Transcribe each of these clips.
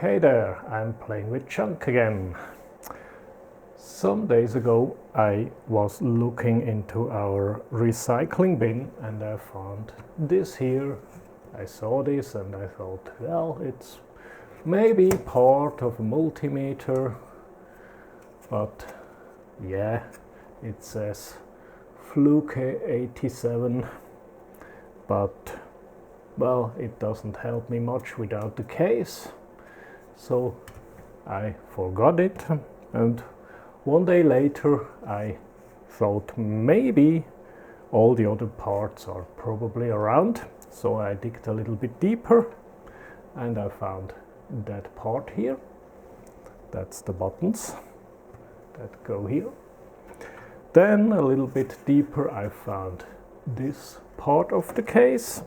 Hey there, I'm playing with junk again. Some days ago I was looking into our recycling bin and I found this here. I saw this and I thought, well, it's maybe part of a multimeter, but yeah, it says Fluke 87, but well, it doesn't help me much without the case. So I forgot it, and one day later I thought maybe all the other parts are probably around. So I digged a little bit deeper and I found that part here. That's the buttons that go here. Then a little bit deeper I found this part of the case.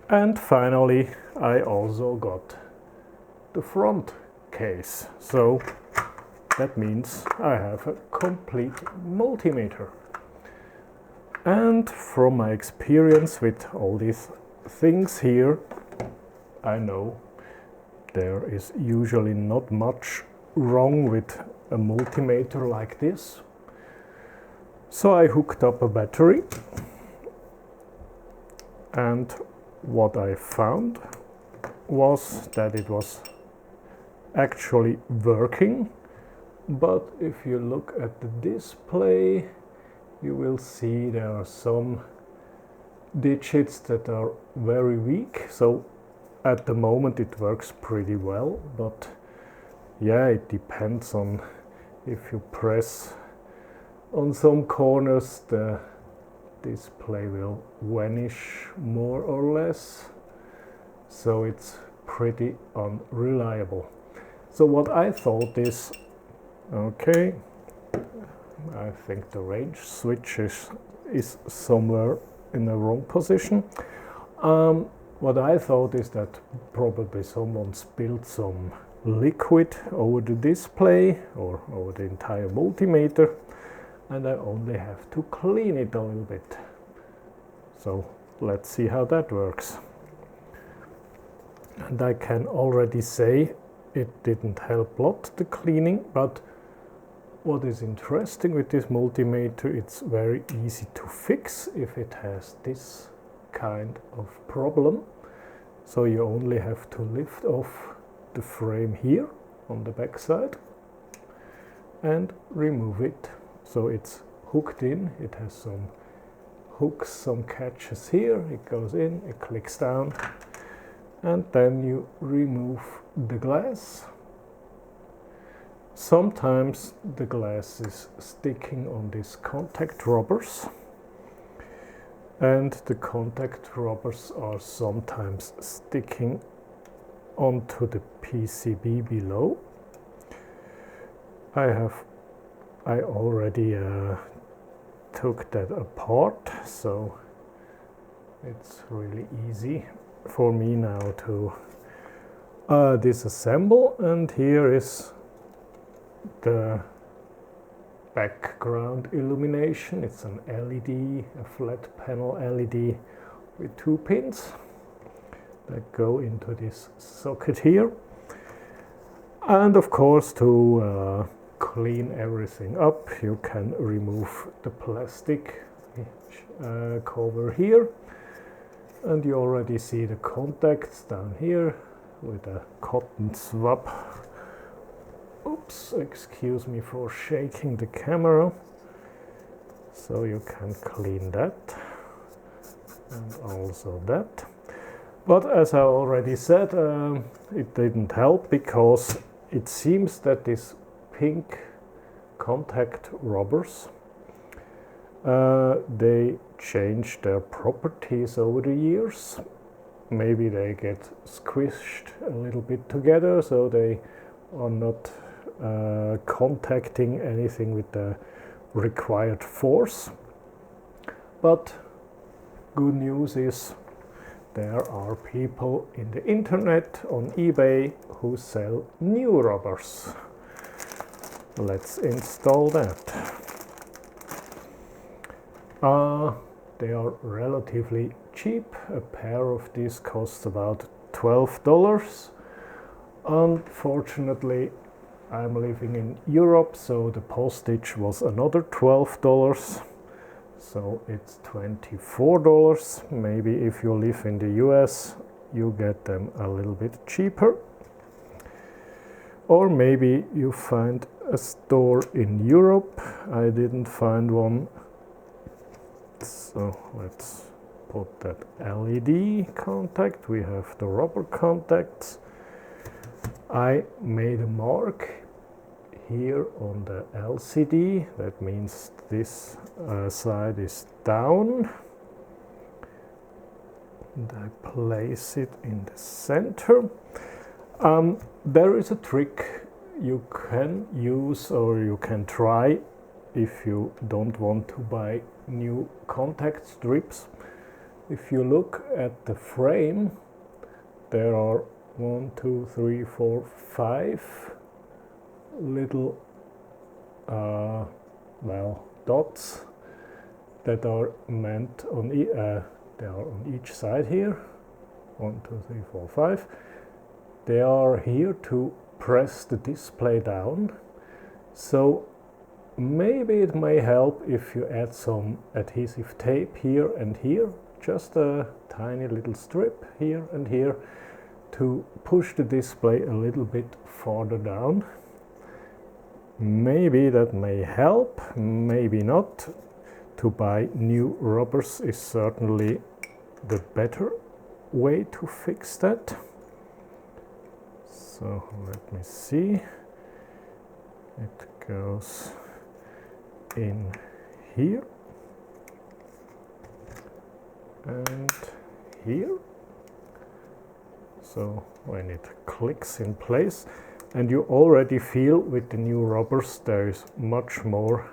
And finally I also got the front case. So that means I have a complete multimeter. And from my experience with all these things here, I know there is usually not much wrong with a multimeter like this. So I hooked up a battery, and what I found was that it was actually working, but if you look at the display, you will see there are some digits that are very weak. So at the moment it works pretty well, but yeah, it depends on if you press on some corners, the display will vanish more or less. So it's pretty unreliable. So what I thought is, okay, I think the range switch is somewhere in the wrong position. What I thought is that probably someone spilled some liquid over the display or over the entire multimeter, and I only have to clean it a little bit. So let's see how that works. And I can already say it didn't help a lot, the cleaning, but what is interesting with this multimeter, it's very easy to fix if it has this kind of problem. So you only have to lift off the frame here on the back side and remove it. So it's hooked in, it has some hooks, some catches here, it goes in, it clicks down, and then you remove the glass. Sometimes the glass is sticking on these contact rubbers, and the contact rubbers are sometimes sticking onto the PCB below. I already took that apart, so it's really easy for me now to disassemble. And here is the background illumination. It's an LED, a flat panel LED with 2 pins that go into this socket here. And of course, to clean everything up, you can remove the plastic cover here, and you already see the contacts down here with a cotton swab. Oops, excuse me for shaking the camera. So you can clean that and also that. But as I already said, it didn't help, because it seems that these pink contact rubbers, they change their properties over the years. Maybe they get squished a little bit together, so they are not contacting anything with the required force. But good news is there are people in the internet on eBay who sell new rubbers. Let's install that. They are relatively cheap. A pair of these costs about $12. Unfortunately, I'm living in Europe, so the postage was another $12. So it's $24. Maybe if you live in the US, you get them a little bit cheaper. Or maybe you find a store in Europe. I didn't find one. So let's put that LED contact. We have the rubber contacts. I made a mark here on the LCD. That means this side is down. And I place it in the center. There is a trick you can use, or you can try if you don't want to buy new contact strips. If you look at the frame, there are 1, 2, 3, 4, 5 little dots that are meant on they are on each side here. 1, 2, 3, 4, 5. They are here to press the display down. So maybe it may help if you add some adhesive tape here and here, just a tiny little strip here and here to push the display a little bit farther down. Maybe that may help, maybe not. To buy new rubbers is certainly the better way to fix that. So let me see. It goes in here and here. So when it clicks in place, and you already feel with the new rubbers there is much more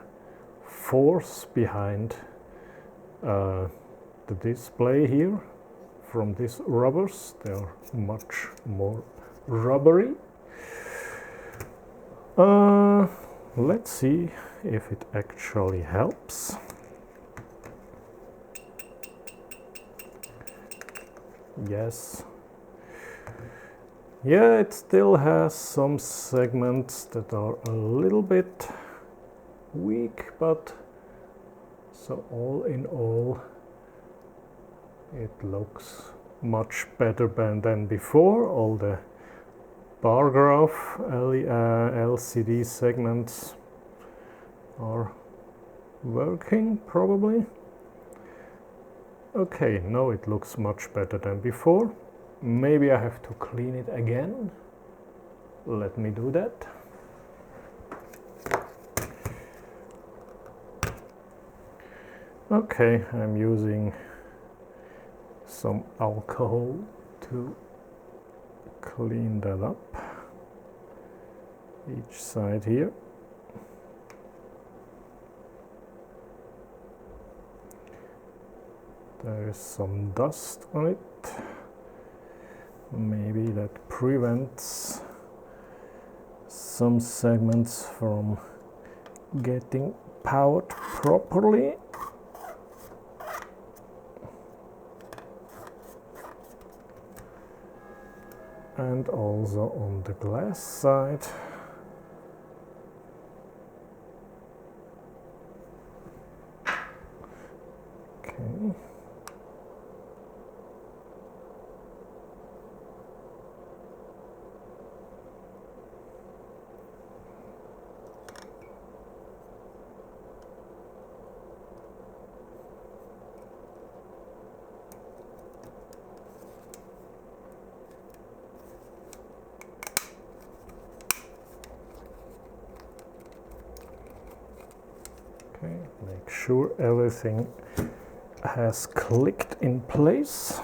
force behind the display here from these rubbers. They are much more rubbery. Let's see if it actually helps. Yes. Yeah, it still has some segments that are a little bit weak, but so all in all it looks much better than before. All the bar graph LCD segments are working probably. Okay, now it looks much better than before. Maybe I have to clean it again. Let me do that. Okay, I'm using some alcohol to clean that up. Each side here. There is some dust on it. Maybe that prevents some segments from getting powered properly. And also on the glass side. Okay. Make sure everything has clicked in place.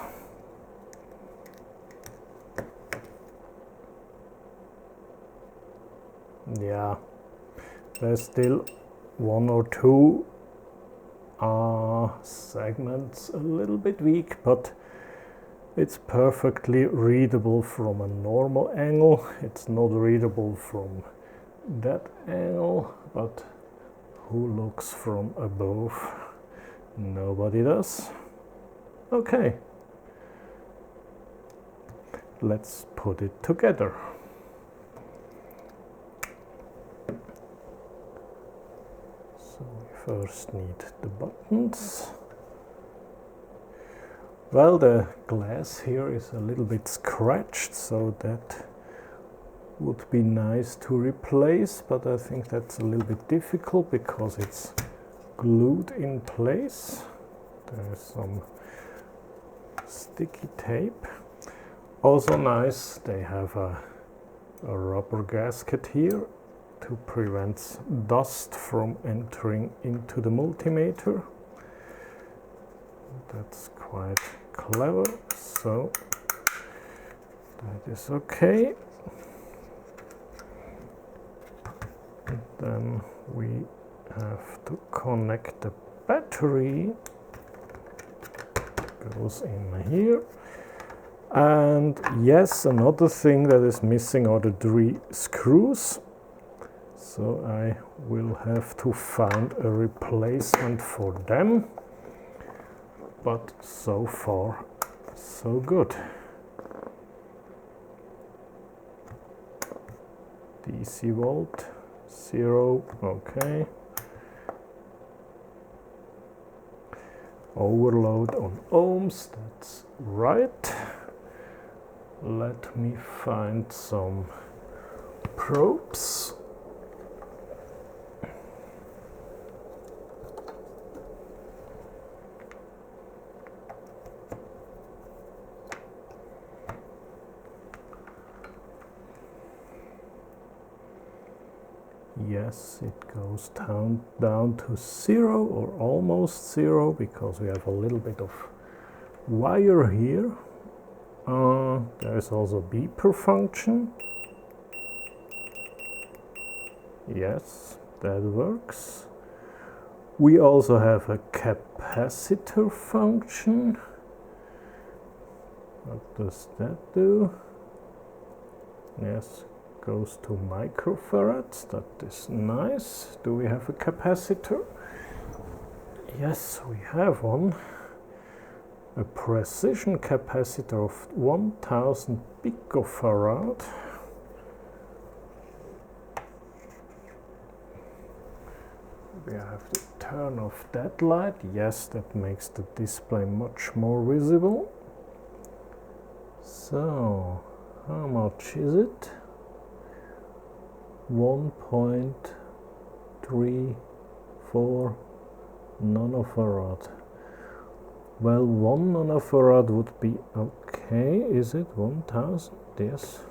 Yeah, there's still one or two segments a little bit weak, but it's perfectly readable from a normal angle. It's not readable from that angle, but who looks from above? Nobody does. Okay. let's put it together. So we first need the buttons. Well, the glass here is a little bit scratched, so that would be nice to replace, but I think that's a little bit difficult because it's glued in place. There's some sticky tape. Also nice, they have a rubber gasket here to prevent dust from entering into the multimeter. That's quite clever, so that is okay. And then we have to connect the battery. Goes in here. And yes, another thing that is missing are the 3 screws. So I will have to find a replacement for them. But so far, so good. DC volt, 0, okay. Overload on ohms, that's right. Let me find some probes. Yes, it goes down to 0 or almost 0 because we have a little bit of wire here. There is also beeper function. Yes, that works. We also have a capacitor function. What does that do? Yes, goes to microfarads. That is nice. Do we have a capacitor? Yes, we have one. A precision capacitor of 1000 picofarad. We have to turn off that light. Yes, that makes the display much more visible. So, how much is it? 1.34 nanofarad. Well, 1 nanofarad would be okay. Is it 1000? Yes.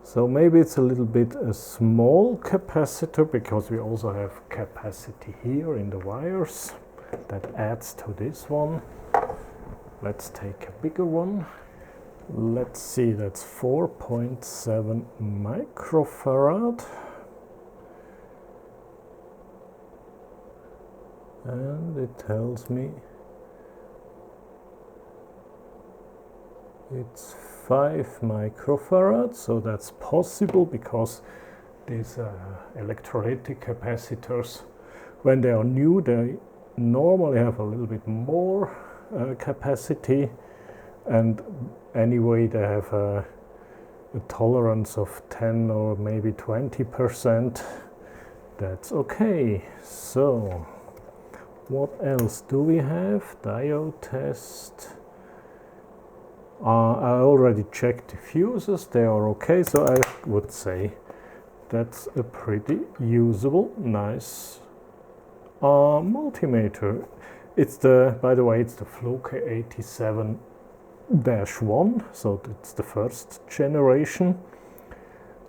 So maybe it's a little bit a small capacitor because we also have capacity here in the wires. That adds to this one. Let's take a bigger one. Let's see, that's 4.7 microfarad. And it tells me it's 5 microfarad, so that's possible because these electrolytic capacitors, when they are new, they normally have a little bit more capacity, and anyway they have a tolerance of 10 or maybe 20%. That's okay. So what else do we have? Diode test. I already checked the fuses, they are okay, so I would say that's a pretty usable, nice multimeter. It's the, by the way, it's the Fluke 87-1, so it's the first generation.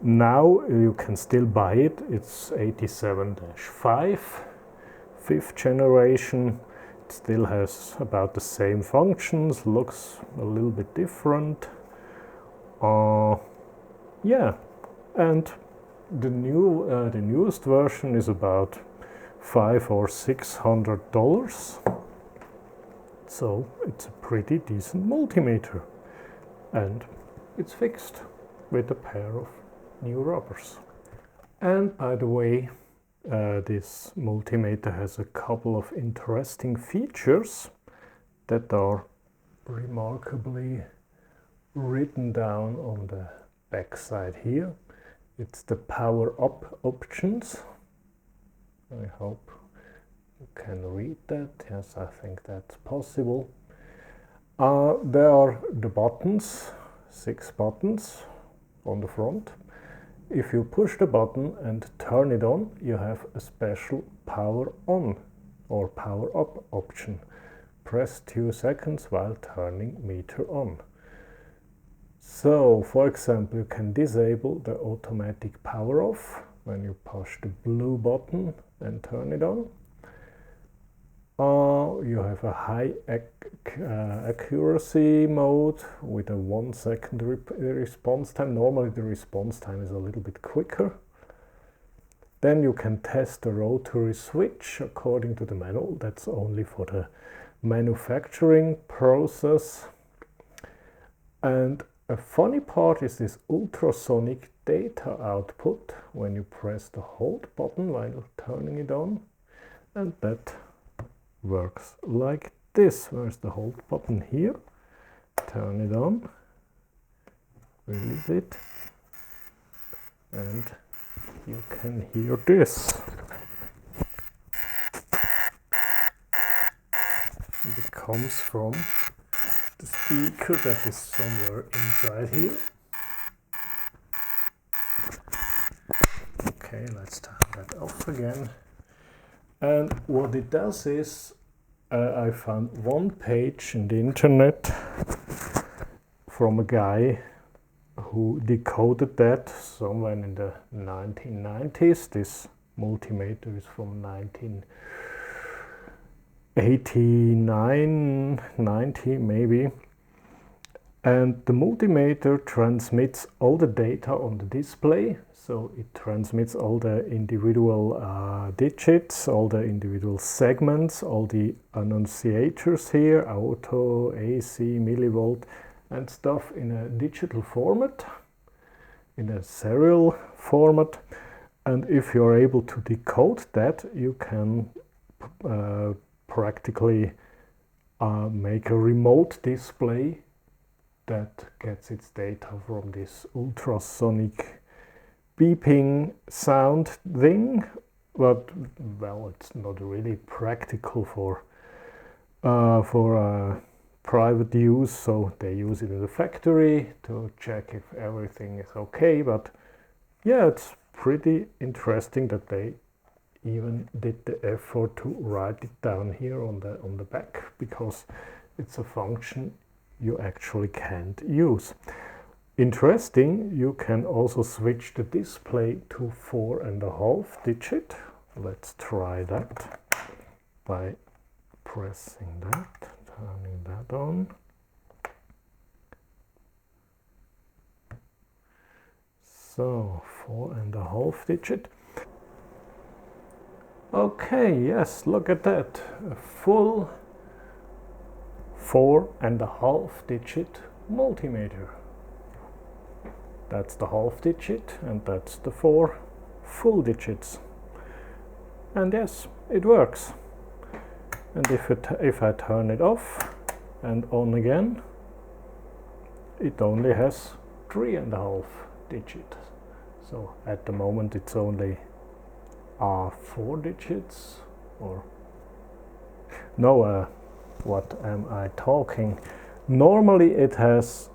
Now you can still buy it, it's 87-5, 5th generation. It still has about the same functions, looks a little bit different. Yeah, and the newest version is about $500 or $600. So it's a pretty decent multimeter, and it's fixed with a pair of new rubbers. And by the way, this multimeter has a couple of interesting features that are remarkably written down on the back side here. It's the power up options. I hope you can read that. Yes, I think that's possible. There are the buttons, 6 buttons on the front. If you push the button and turn it on, you have a special power on or power up option. Press 2 seconds while turning meter on. So, for example, you can disable the automatic power off when you push the blue button and turn it on. You have a high accuracy mode with a 1 second response time. Normally the response time is a little bit quicker. Then you can test the rotary switch according to the manual. That's only for the manufacturing process. And a funny part is this ultrasonic data output when you press the hold button while turning it on, and that works like this. Where's the hold button? Here. Turn it on, release it, and you can hear this. It comes from the speaker that is somewhere inside here. Okay, let's turn that off again. And what it does is, I found one page in the internet from a guy who decoded that somewhere in the 1990s. This multimeter is from 1989, 90 maybe. And the multimeter transmits all the data on the display. So it transmits all the individual digits, all the individual segments, all the annunciators here, auto, AC, millivolt, and stuff in a digital format, in a serial format. And if you're able to decode that, you can practically make a remote display that gets its data from this ultrasonic beeping sound thing. But well, it's not really practical for private use, so they use it in the factory to check if everything is okay. But yeah, it's pretty interesting that they even did the effort to write it down here on the back, because it's a function you actually can't use. Interesting, you can also switch the display to 4.5 digit. Let's try that by pressing that, turning that on. So 4.5 digit. Okay, yes, look at that. A full 4.5 digit multimeter. That's the half digit, and that's the 4 full digits. And yes, it works. And if I turn it off and on again, it only has 3.5 digits. So at the moment it's only 4 digits, or no, what am I talking? Normally it has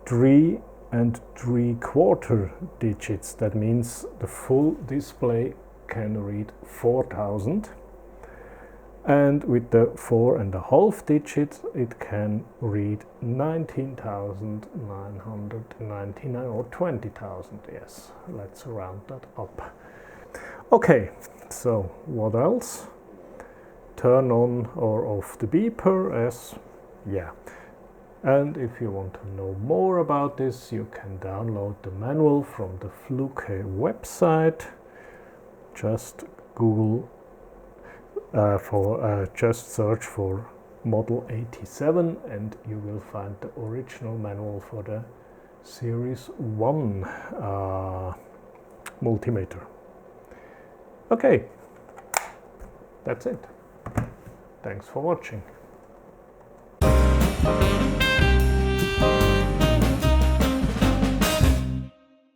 3 3/4 digits. That means the full display can read 4000, and with the 4.5 digits it can read 19,999 or 20,000. Yes, let's round that up. Okay, so what else? Turn on or off the beeper, as yeah. And if you want to know more about this, you can download the manual from the Fluke website. Just Google just search for model 87 and you will find the original manual for the Series 1 multimeter. Okay, that's it. Thanks for watching.